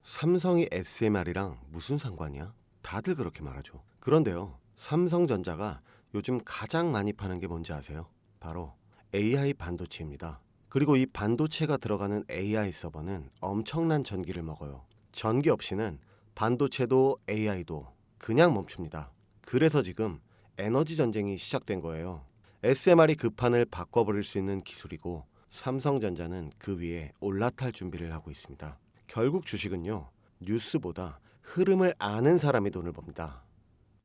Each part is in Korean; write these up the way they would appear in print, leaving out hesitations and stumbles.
삼성이 SMR이랑 무슨 상관이야? 다들 그렇게 말하죠. 그런데요, 삼성전자가 요즘 가장 많이 파는 게 뭔지 아세요? 바로 AI 반도체입니다. 그리고 이 반도체가 들어가는 AI 서버는 엄청난 전기를 먹어요. 전기 없이는 반도체도 AI도 그냥 멈춥니다. 그래서 지금 에너지 전쟁이 시작된 거예요. SMR이 그 판을 바꿔버릴 수 있는 기술이고, 삼성전자는 그 위에 올라탈 준비를 하고 있습니다. 결국 주식은요, 뉴스보다 흐름을 아는 사람이 돈을 법니다.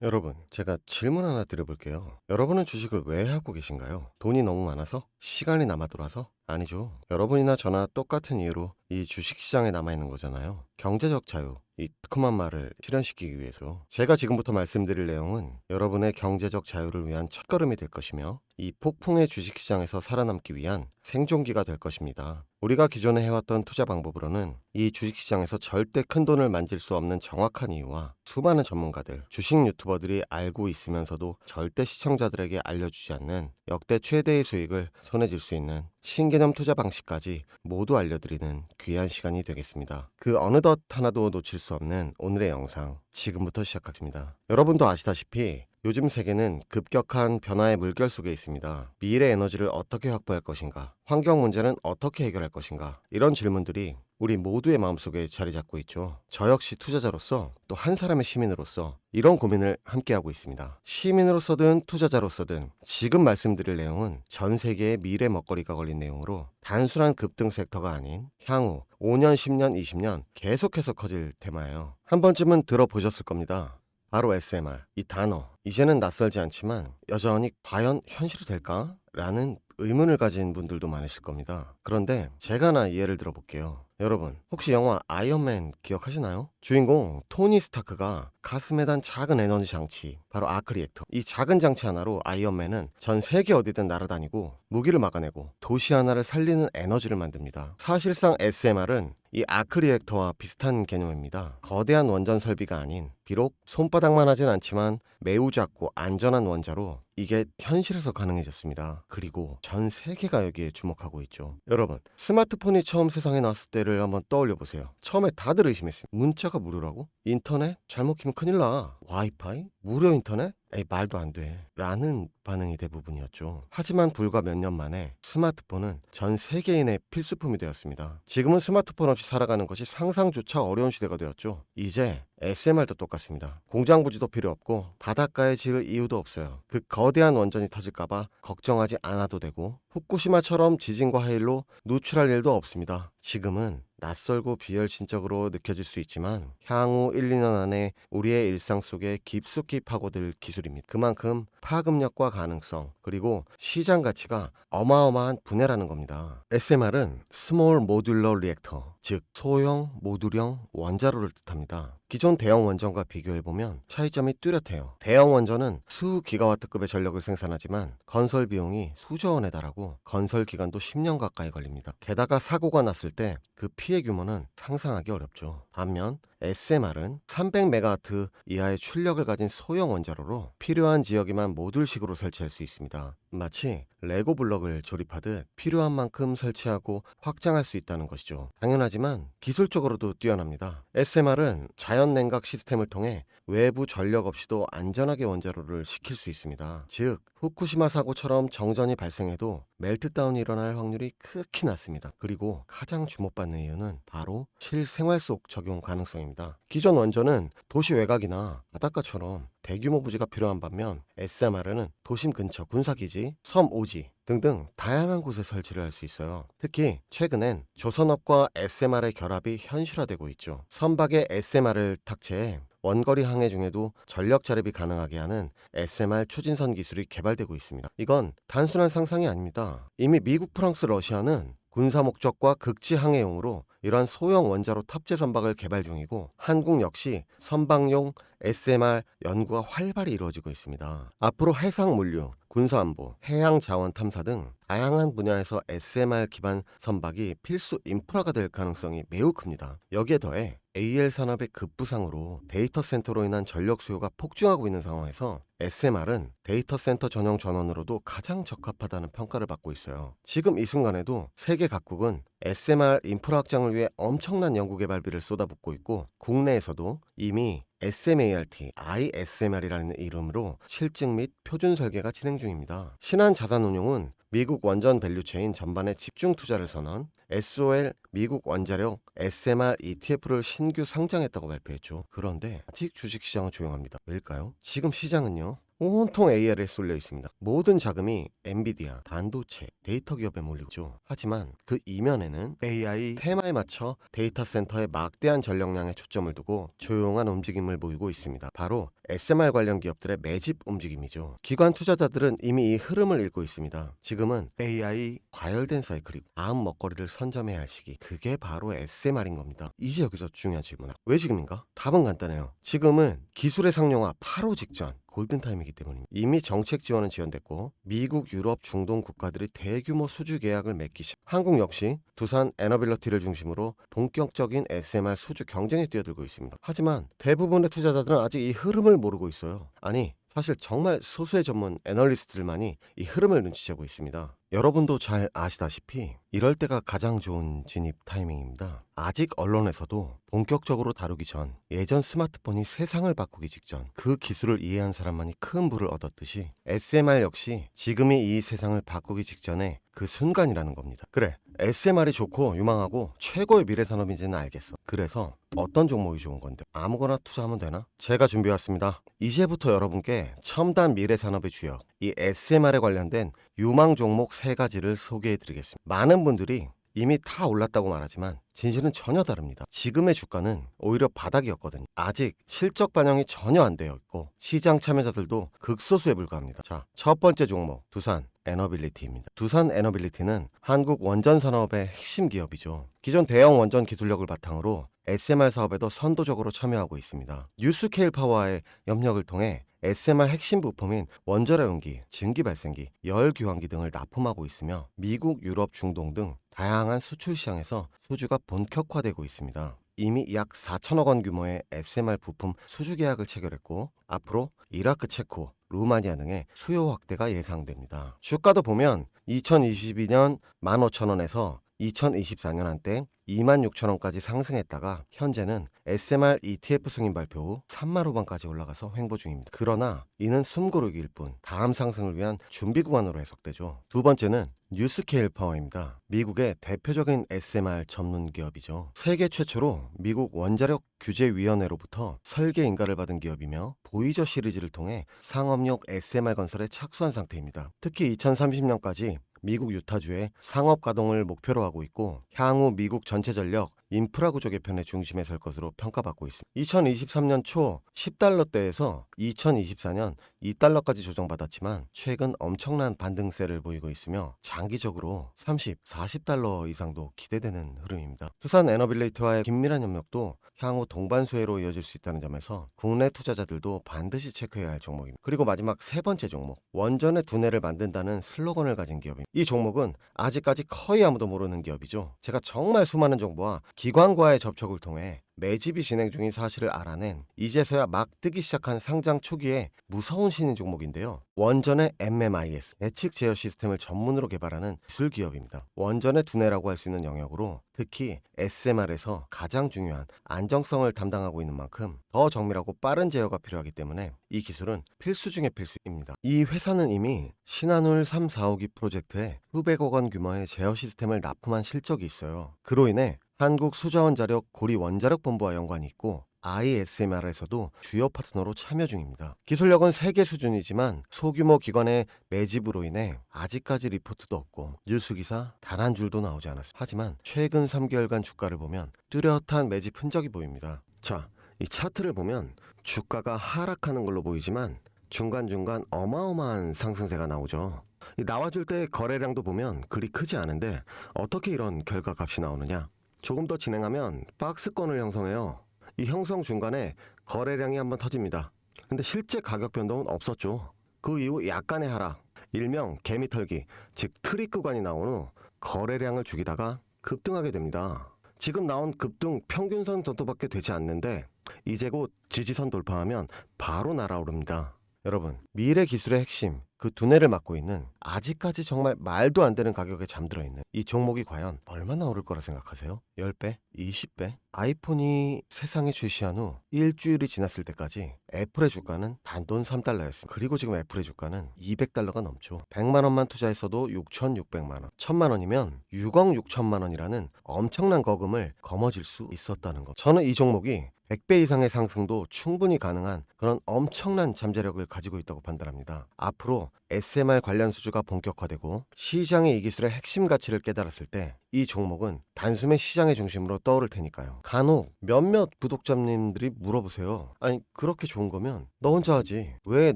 여러분, 제가 질문 하나 드려볼게요. 여러분은 주식을 왜 하고 계신가요? 돈이 너무 많아서? 시간이 남아 돌아서? 아니죠. 여러분이나 저나 똑같은 이유로 이 주식시장에 남아있는 거잖아요. 경제적 자유, 이 달콤한 말을 실현시키기 위해서. 제가 지금부터 말씀드릴 내용은 여러분의 경제적 자유를 위한 첫걸음이 될 것이며, 이 폭풍의 주식시장에서 살아남기 위한 생존기가 될 것입니다. 우리가 기존에 해왔던 투자 방법으로는 이 주식시장에서 절대 큰 돈을 만질 수 없는 정확한 이유와 수많은 전문가들, 주식 유튜버들이 알고 있으면서도 절대 시청자들에게 알려주지 않는 역대 최대의 수익을 손에 쥘 수 있는 신개념 투자 방식까지 모두 알려드리는 귀한 시간이 되겠습니다. 그 어느덧 하나도 놓칠 수 없는 오늘의 영상, 지금부터 시작하겠습니다. 여러분도 아시다시피 요즘 세계는 급격한 변화의 물결 속에 있습니다. 미래 에너지를 어떻게 확보할 것인가? 환경 문제는 어떻게 해결할 것인가? 이런 질문들이 우리 모두의 마음속에 자리 잡고 있죠. 저 역시 투자자로서, 또 한 사람의 시민으로서 이런 고민을 함께하고 있습니다. 시민으로서든 투자자로서든 지금 말씀드릴 내용은 전 세계의 미래 먹거리가 걸린 내용으로 단순한 급등 섹터가 아닌 향후 5년, 10년, 20년 계속해서 커질 테마예요. 한 번쯤은 들어보셨을 겁니다. 바로 SMR, 이 단어. 이제는 낯설지 않지만 여전히 과연 현실이 될까? 라는 의문을 가진 분들도 많으실 겁니다. 그런데 제가 하나 예를 들어볼게요. 여러분, 혹시 영화 아이언맨 기억하시나요? 주인공 토니 스타크가 가슴에 단 작은 에너지 장치, 바로 아크 리액터. 이 작은 장치 하나로 아이언맨은 전 세계 어디든 날아다니고 무기를 막아내고 도시 하나를 살리는 에너지를 만듭니다. 사실상 SMR은 이 아크 리액터와 비슷한 개념입니다. 거대한 원전 설비가 아닌, 비록 손바닥만 하진 않지만 매우 작고 안전한 원자로 이게 현실에서 가능해졌습니다. 그리고 전 세계가 여기에 주목하고 있죠. 여러분, 스마트폰이 처음 세상에 나왔을 때를 한번 떠올려 보세요. 처음에 다들 의심했습니다. 문자가 무료라고? 인터넷? 잘못 키면 큰일 나. 와이파이? 무료 인터넷? 에이, 말도 안 돼. 라는 반응이 대부분이었죠. 하지만 불과 몇 년 만에 스마트폰은 전 세계인의 필수품이 되었습니다. 지금은 스마트폰 없이 살아가는 것이 상상조차 어려운 시대가 되었죠. 이제 SMR도 똑같습니다. 공장 부지도 필요 없고 바닷가에 지을 이유도 없어요. 그 거대한 원전이 터질까봐 걱정하지 않아도 되고, 후쿠시마처럼 지진과 하일로 누출할 일도 없습니다. 지금은 낯설고 비열신적으로 느껴질 수 있지만 향후 1, 2년 안에 우리의 일상 속에 깊숙이 파고들 기술입니다. 그만큼 파급력과 가능성, 그리고 시장 가치가 어마어마한 분야라는 겁니다. SMR은 스몰 모듈러 리액터, 즉 소형 모듈형 원자로를 뜻합니다. 기존 대형 원전과 비교해보면 차이점이 뚜렷해요. 대형 원전은 수 기가와트급의 전력을 생산하지만 건설 비용이 수조 원에 달하고 건설 기간도 10년 가까이 걸립니다. 게다가 사고가 났을 때 그 피해 규모는 상상하기 어렵죠. 반면 SMR은 300메가와트 이하의 출력을 가진 소형 원자로로 필요한 지역에만 모듈식으로 설치할 수 있습니다. 마치 레고 블럭을 조립하듯 필요한 만큼 설치하고 확장할 수 있다는 것이죠. 당연하지만 기술적으로도 뛰어납니다. SMR은 자연 냉각 시스템을 통해 외부 전력 없이도 안전하게 원자로를 식힐 수 있습니다. 즉, 후쿠시마 사고처럼 정전이 발생해도 멜트다운이 일어날 확률이 극히 낮습니다. 그리고 가장 주목받는 이유는 바로 실생활 속 적용 가능성입니다. 기존 원전은 도시 외곽이나 바닷가처럼 대규모 부지가 필요한 반면 SMR은 도심 근처 군사기지, 섬 오지 등등 다양한 곳에 설치를 할 수 있어요. 특히 최근엔 조선업과 SMR의 결합이 현실화되고 있죠. 선박에 SMR을 탑재해 원거리 항해 중에도 전력 자립이 가능하게 하는 SMR 추진선 기술이 개발되고 있습니다. 이건 단순한 상상이 아닙니다. 이미 미국, 프랑스, 러시아는 군사 목적과 극지 항해용으로 이러한 소형 원자로 탑재 선박을 개발 중이고, 한국 역시 선박용 SMR 연구가 활발히 이루어지고 있습니다. 앞으로 해상 물류, 군사안보, 해양자원 탐사 등 다양한 분야에서 SMR 기반 선박이 필수 인프라가 될 가능성이 매우 큽니다. 여기에 더해 AL 산업의 급부상으로 데이터 센터로 인한 전력 수요가 폭증하고 있는 상황에서 SMR은 데이터 센터 전용 전원으로도 가장 적합하다는 평가를 받고 있어요. 지금 이 순간에도 세계 각국은 SMR 인프라 확장을 위해 엄청난 연구개발비를 쏟아붓고 있고 국내에서도 이미 SMART, ISMR이라는 이름으로 실증 및 표준 설계가 진행 중입니다. 신한자산운용은 미국 원전 밸류체인 전반에 집중 투자를 선언, SOL 미국 원자력 SMR ETF를 신규 상장했다고 발표했죠. 그런데 아직 주식시장은 조용합니다. 왜일까요? 지금 시장은요, 온통 AR에 쏠려 있습니다. 모든 자금이 엔비디아, 반도체, 데이터 기업에 몰리고 있죠. 하지만 그 이면에는 AI 테마에 맞춰 데이터 센터에 막대한 전력량에 초점을 두고 조용한 움직임을 보이고 있습니다. 바로 SMR 관련 기업들의 매집 움직임이죠. 기관 투자자들은 이미 이 흐름을 읽고 있습니다. 지금은 AI 과열된 사이클이고 다음 먹거리를 선점해야 할 시기. 그게 바로 SMR인 겁니다. 이제 여기서 중요한 질문. 왜 지금인가? 답은 간단해요. 지금은 기술의 상용화 8호 직전. 골든타임이기 때문입니다. 이미 정책 지원은 지연됐고 미국, 유럽, 중동 국가들이 대규모 수주 계약을 맺기 시작. 한국 역시 두산 에너빌리티를 중심으로 본격적인 SMR 수주 경쟁에 뛰어들고 있습니다. 하지만 대부분의 투자자들은 아직 이 흐름을 모르고 있어요. 아니, 사실 정말 소수의 전문 애널리스트들만이 이 흐름을 눈치채고 있습니다. 여러분도 잘 아시다시피 이럴 때가 가장 좋은 진입 타이밍입니다. 아직 언론에서도 본격적으로 다루기 전, 예전 스마트폰이 세상을 바꾸기 직전 그 기술을 이해한 사람만이 큰 부를 얻었듯이 SMR 역시 지금이 이 세상을 바꾸기 직전에 그 순간이라는 겁니다. 그래, SMR이 좋고 유망하고 최고의 미래 산업인지는 알겠어. 그래서 어떤 종목이 좋은 건데 아무거나 투자하면 되나? 제가 준비해왔습니다. 이제부터 여러분께 첨단 미래 산업의 주역, 이 SMR에 관련된 유망 종목 3가지를 소개해드리겠습니다. 많은 분들이 이미 다 올랐다고 말하지만 진실은 전혀 다릅니다. 지금의 주가는 오히려 바닥이었거든요. 아직 실적 반영이 전혀 안 되어 있고 시장 참여자들도 극소수에 불과합니다. 자, 첫 번째 종목 두산 에너빌리티입니다. 두산 에너빌리티는 한국 원전 산업의 핵심 기업이죠. 기존 대형 원전 기술력을 바탕으로 SMR 사업에도 선도적으로 참여하고 있습니다. 뉴스케일 파워와의 협력을 통해 SMR 핵심 부품인 원자력 연기, 증기 발생기, 열 교환기 등을 납품하고 있으며 미국, 유럽, 중동 등 다양한 수출 시장에서 수주가 본격화되고 있습니다. 이미 약 4천억 원 규모의 SMR 부품 수주 계약을 체결했고 앞으로 이라크, 체코, 루마니아 등의 수요 확대가 예상됩니다. 주가도 보면 2022년 15,000원에서 2024년 한때 26,000원까지 상승했다가 현재는 SMR ETF 승인 발표 후 3만 후반까지 올라가서 횡보 중입니다. 그러나 이는 숨고르기일 뿐 다음 상승을 위한 준비 구간으로 해석되죠. 두 번째는 뉴스케일 파워입니다. 미국의 대표적인 SMR 전문 기업이죠. 세계 최초로 미국 원자력 규제위원회로부터 설계 인가를 받은 기업이며 보이저 시리즈를 통해 상업용 SMR 건설에 착수한 상태입니다. 특히 2030년까지 미국 유타주의 상업 가동을 목표로 하고 있고 향후 미국 전체 전력 인프라 구조 개편의 중심에 설 것으로 평가받고 있습니다. 2023년 초 10달러대에서 2024년 2달러까지 조정받았지만 최근 엄청난 반등세를 보이고 있으며 장기적으로 30, 40달러 이상도 기대되는 흐름입니다. 두산 에너빌리티와의 긴밀한 협력도 향후 동반 수혜로 이어질 수 있다는 점에서 국내 투자자들도 반드시 체크해야 할 종목입니다. 그리고 마지막 세 번째 종목, 원전의 두뇌를 만든다는 슬로건을 가진 기업입니다. 이 종목은 아직까지 거의 아무도 모르는 기업이죠. 제가 정말 수많은 정보와 기관과의 접촉을 통해 매집이 진행 중인 사실을 알아낸 이제서야 막 뜨기 시작한 상장 초기에 무서운 신인 종목인데요. 원전의 MMIS, 예측 제어 시스템을 전문으로 개발하는 기술 기업입니다. 원전의 두뇌라고 할 수 있는 영역으로 특히 SMR에서 가장 중요한 안정성을 담당하고 있는 만큼 더 정밀하고 빠른 제어가 필요하기 때문에 이 기술은 필수 중의 필수입니다. 이 회사는 이미 신한울 3, 4호기 프로젝트에 수백억 원 규모의 제어 시스템을 납품한 실적이 있어요. 그로 인해 한국수자원자력 고리원자력본부와 연관이 있고 ISMR에서도 주요 파트너로 참여 중입니다. 기술력은 세계 수준이지만 소규모 기관의 매집으로 인해 아직까지 리포트도 없고 뉴스기사 단 한 줄도 나오지 않았습니다. 하지만 최근 3개월간 주가를 보면 뚜렷한 매집 흔적이 보입니다. 자, 이 차트를 보면 주가가 하락하는 걸로 보이지만 중간중간 어마어마한 상승세가 나오죠. 나와줄 때 거래량도 보면 그리 크지 않은데 어떻게 이런 결과값이 나오느냐? 조금 더 진행하면 박스권을 형성해요. 이 형성 중간에 거래량이 한번 터집니다. 근데 실제 가격 변동은 없었죠. 그 이후 약간의 하락, 일명 개미털기, 즉 트릭 구간이 나온 후 거래량을 죽이다가 급등하게 됩니다. 지금 나온 급등 평균선 정도밖에 되지 않는데 이제 곧 지지선 돌파하면 바로 날아오릅니다. 여러분, 미래 기술의 핵심, 그 두뇌를 맡고 있는 아직까지 정말 말도 안 되는 가격에 잠들어 있는 이 종목이 과연 얼마나 오를 거라 생각하세요? 10배? 20배? 아이폰이 세상에 출시한 후 일주일이 지났을 때까지 애플의 주가는 단돈 3달러였습니다. 그리고 지금 애플의 주가는 200달러가 넘죠. 100만 원만 투자했어도 6,600만 원. 1,000만 원이면 6억 6천만 원이라는 엄청난 거금을 거머쥘 수 있었다는 것. 저는 이 종목이 100배 이상의 상승도 충분히 가능한 그런 엄청난 잠재력을 가지고 있다고 판단합니다. 앞으로 SMR 관련 수주가 본격화되고 시장의 이 기술의 핵심 가치를 깨달았을 때 이 종목은 단숨에 시장의 중심으로 떠오를 테니까요. 간혹 몇몇 구독자님들이 물어보세요. 아니 그렇게 좋은 거면 너 혼자 하지 왜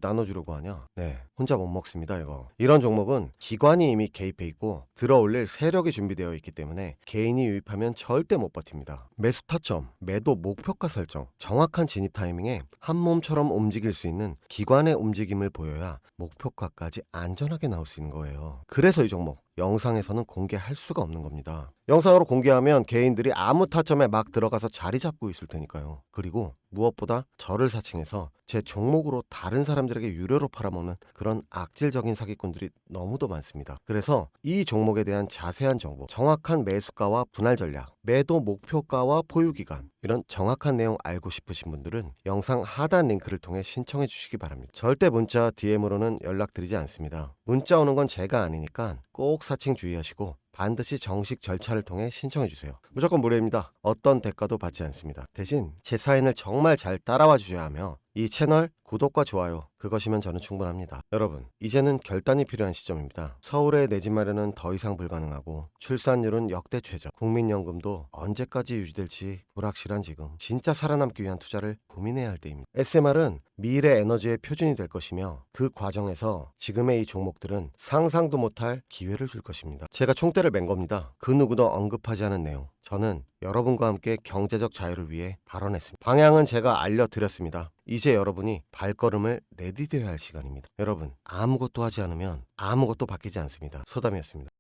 나눠주려고 하냐. 네, 혼자 못 먹습니다 이거. 이런 종목은 기관이 이미 개입해 있고 들어올릴 세력이 준비되어 있기 때문에 개인이 유입하면 절대 못 버팁니다. 매수 타점, 매도 목표가 설정, 정확한 진입 타이밍에 한 몸처럼 움직일 수 있는 기관의 움직임을 보여야 목표가까지 안전하게 나올 수 있는 거예요. 그래서 이 종목 영상에서는 공개할 수가 없는 겁니다. 영상으로 공개하면 개인들이 아무 타점에 막 들어가서 자리 잡고 있을 테니까요. 그리고 무엇보다 저를 사칭해서 제 종목으로 다른 사람들에게 유료로 팔아먹는 그런 악질적인 사기꾼들이 너무도 많습니다. 그래서 이 종목에 대한 자세한 정보, 정확한 매수가와 분할 전략, 매도 목표가와 보유기간, 이런 정확한 내용 알고 싶으신 분들은 영상 하단 링크를 통해 신청해 주시기 바랍니다. 절대 문자, DM으로는 연락드리지 않습니다. 문자 오는 건 제가 아니니까 꼭 사칭 주의하시고 반드시 정식 절차를 통해 신청해 주세요. 무조건 무료입니다. 어떤 대가도 받지 않습니다. 대신 제 사인을 정말 잘 따라와 주셔야 하며 이 채널 구독과 좋아요 그것이면 저는 충분합니다. 여러분, 이제는 결단이 필요한 시점입니다. 서울의 내 집 마련은 더 이상 불가능하고 출산율은 역대 최저, 국민연금도 언제까지 유지될지 불확실한 지금 진짜 살아남기 위한 투자를 고민해야 할 때입니다. SMR은 미래 에너지의 표준이 될 것이며 그 과정에서 지금의 이 종목들은 상상도 못할 기회를 줄 것입니다. 제가 총대를 맨 겁니다. 그 누구도 언급하지 않은 내용. 저는 여러분과 함께 경제적 자유를 위해 발언했습니다. 방향은 제가 알려드렸습니다. 이제 여러분이 발걸음을 내디뎌야 할 시간입니다. 여러분, 아무것도 하지 않으면 아무것도 바뀌지 않습니다. 소담이었습니다.